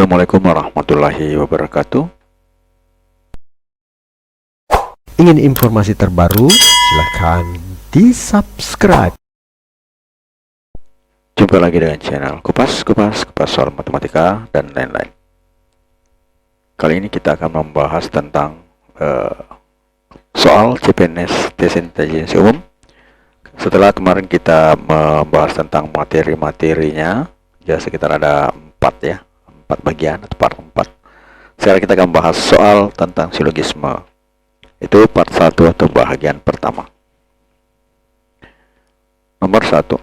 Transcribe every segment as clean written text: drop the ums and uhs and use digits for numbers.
Assalamualaikum warahmatullahi wabarakatuh. Ingin informasi terbaru? Silahkan di-subscribe. Jumpa lagi dengan channel Kupas soal matematika dan lain-lain. Kali ini kita akan membahas tentang soal CPNS tes intelijensi umum. Setelah kemarin kita membahas tentang materi-materinya, ya sekitar ada 4 bagian atau part 4. Sekarang kita akan membahas soal tentang silogisme. Itu part 1 atau bagian pertama. Nomor 1.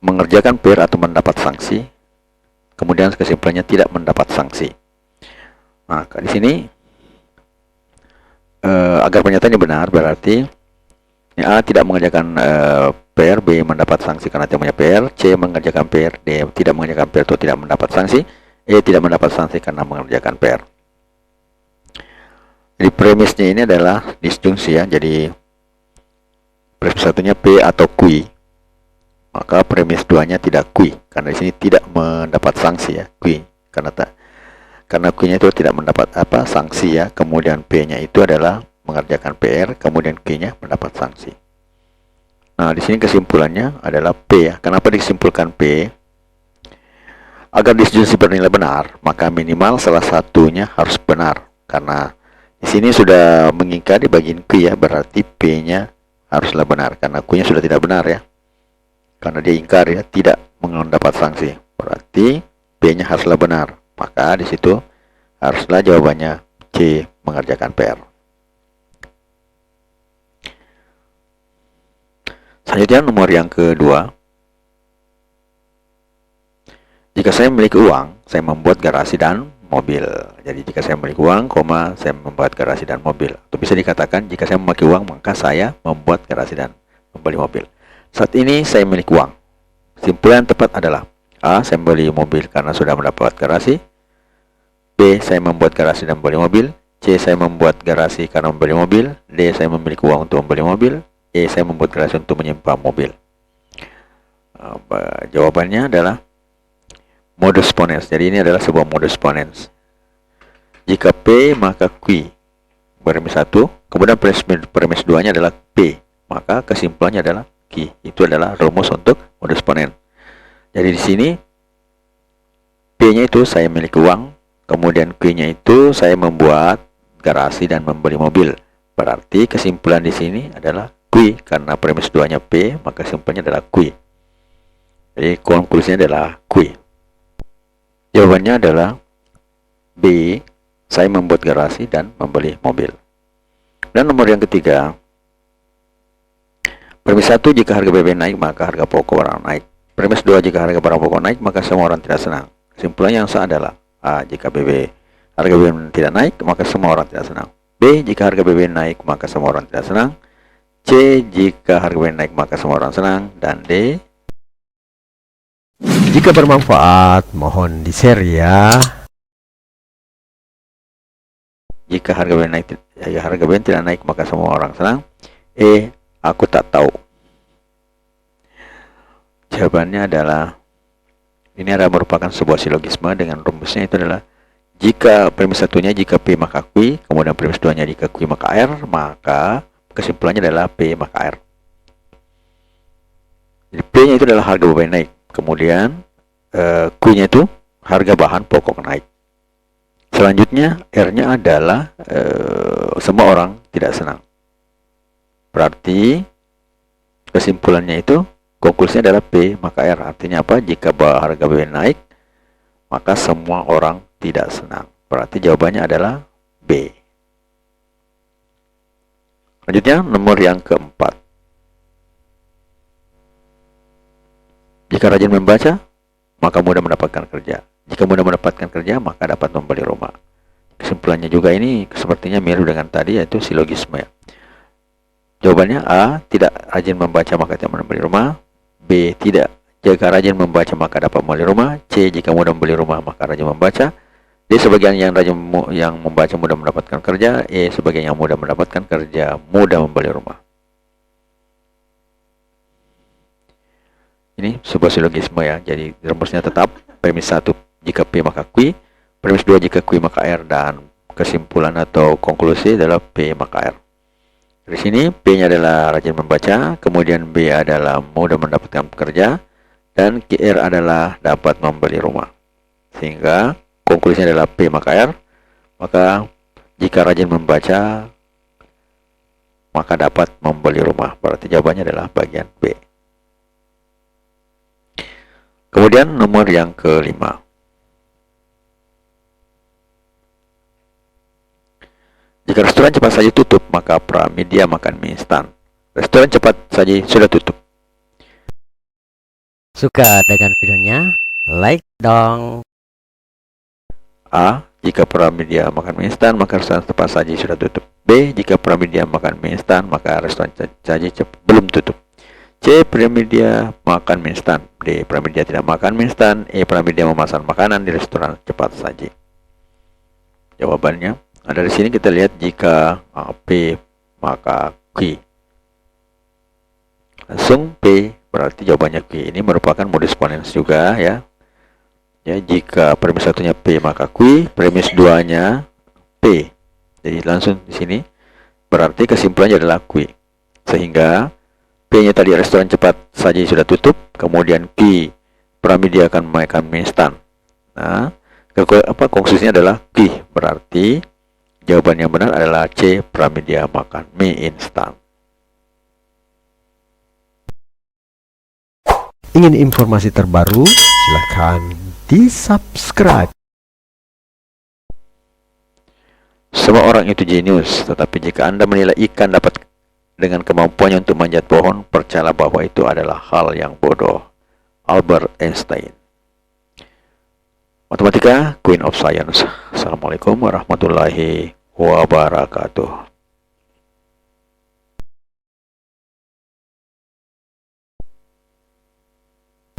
Mengerjakan PR atau mendapat sanksi. Kemudian kesimpulannya tidak mendapat sanksi. Nah, di sini agar pernyataannya benar berarti A tidak mengerjakan PR, B mendapat sanksi karena tidak punya PR, C mengerjakan PR, D tidak mengerjakan PR atau tidak mendapat sanksi, E tidak mendapat sanksi karena mengerjakan PR. Jadi premisnya ini adalah disjungsi ya. Jadi premis satunya P atau QI. Maka premis 2-nya tidak QI karena di sini tidak mendapat sanksi ya, QI. Karena QI-nya itu tidak mendapat sanksi ya. Kemudian P-nya itu adalah mengerjakan PR, kemudian Q-nya mendapat sanksi. Nah, di sini kesimpulannya adalah P ya. Kenapa disimpulkan P? Agar disjungsi bernilai benar, maka minimal salah satunya harus benar. Karena di sini sudah mengingkari bagian Q ya, berarti P-nya haruslah benar. Karena Q-nya sudah tidak benar ya. Karena dia ingkar ya, tidak mendapat sanksi. Berarti P-nya haruslah benar. Maka di situ haruslah jawabannya C, mengerjakan PR. Selanjutnya nomor yang kedua. Jika saya memiliki uang, saya membuat garasi dan mobil. Jadi jika saya memiliki uang, saya membuat garasi dan mobil. Atau bisa dikatakan jika saya memiliki uang, maka saya membuat garasi dan membeli mobil. Saat ini saya memiliki uang. Kesimpulan yang tepat adalah A. Saya membeli mobil karena sudah mendapat garasi. B. Saya membuat garasi dan membeli mobil. C. Saya membuat garasi karena membeli mobil. D. Saya memiliki uang untuk membeli mobil. E. Saya membuat garasi untuk menyimpan mobil. Jawabannya adalah modus ponens. Jadi ini adalah sebuah modus ponens. Jika P maka Q. Premis 1. Kemudian premis 2-nya adalah P. Maka kesimpulannya adalah Q. Itu adalah rumus untuk modus ponens. Jadi di sini P-nya itu saya memiliki uang. Kemudian Q-nya itu saya membuat garasi dan membeli mobil. Berarti kesimpulan di sini adalah Q, karena premis 2-nya P, maka kesimpulannya adalah Q. Jadi konklusinya adalah Q. Jawabannya adalah B, saya membuat garasi dan membeli mobil. Dan nomor yang ketiga, premis 1, jika harga BBM naik, maka harga pokok barang naik. Premis 2, jika harga barang pokok naik, maka semua orang tidak senang. Kesimpulannya yang sah adalah A, jika harga BBM tidak naik, maka semua orang tidak senang. B, jika harga BBM naik, maka semua orang tidak senang. C, jika harga BBM naik, maka semua orang senang. Dan D, Jika bermanfaat, mohon di-share ya. jika harga BBM tidak naik, maka semua orang senang. E, aku tak tahu. Jawabannya adalah ini adalah merupakan sebuah silogisme dengan rumusnya itu adalah jika premis satunya jika P maka Q, kemudian premis 2-nya jika Q maka R, maka kesimpulannya adalah P maka R. Jadi P-nya itu adalah harga BBM naik, kemudian Q-nya itu harga bahan pokok naik. Selanjutnya R-nya adalah semua orang tidak senang. Berarti kesimpulannya itu konklusinya adalah P maka R. Artinya apa? Jika harga BBM naik, maka semua orang tidak senang. Berarti jawabannya adalah B. Selanjutnya nomor yang keempat. Jika rajin membaca, maka mudah mendapatkan kerja. Jika mudah mendapatkan kerja, maka dapat membeli rumah. Kesimpulannya juga ini sepertinya mirip dengan tadi, yaitu silogisme ya. Jawabannya A, tidak rajin membaca maka tidak membeli rumah. B, tidak. Jika rajin membaca maka dapat membeli rumah. C, jika mudah membeli rumah maka rajin membaca. D, sebagian yang membaca mudah mendapatkan kerja. E, sebagian yang mudah mendapatkan kerja mudah membeli rumah. Ini sebuah silogisme ya. Jadi rumusnya tetap premis 1 jika P maka Q, premis 2 jika Q maka R, dan kesimpulan atau konklusi adalah P maka R. Di sini P-nya adalah rajin membaca, kemudian B adalah mudah mendapatkan pekerja, dan QR adalah dapat membeli rumah. Sehingga konklusinya adalah P maka R. Maka jika rajin membaca maka dapat membeli rumah. Berarti jawabannya adalah bagian B. Kemudian nomor yang kelima. Jika restoran cepat saji tutup, maka Pramedia makan mie instan. Restoran cepat saji sudah tutup. Suka dengan videonya? Like dong. A. Jika Pramedia makan mie instan, maka restoran cepat saji sudah tutup. B. Jika Pramedia makan mie instan, maka restoran saji belum tutup. C. Pramedia makan mie instan. D. Pramedia tidak makan mie instan. E. Pramedia memesan makanan di restoran cepat saji. Jawabannya ada di sini. Kita lihat jika P maka Q. Langsung P berarti jawabannya Q. Ini merupakan modus ponens juga ya. Ya, jika premis satunya P maka Q, premis 2-nya P. Jadi langsung di sini berarti kesimpulannya adalah Q. Sehingga P-nya tadi restoran cepat saji sudah tutup, kemudian Q Pramedia akan makan mie instan. Nah, konklusinya adalah Q. Berarti jawaban yang benar adalah C, Pramedia makan mie instan. Ingin informasi terbaru? Silahkan di-subscribe. Semua orang itu jenius, tetapi jika Anda menilai ikan dapat dengan kemampuannya untuk manjat pohon, percayalah bahwa itu adalah hal yang bodoh. Albert Einstein. Matematika, Queen of Science. Assalamualaikum warahmatullahi wabarakatuh.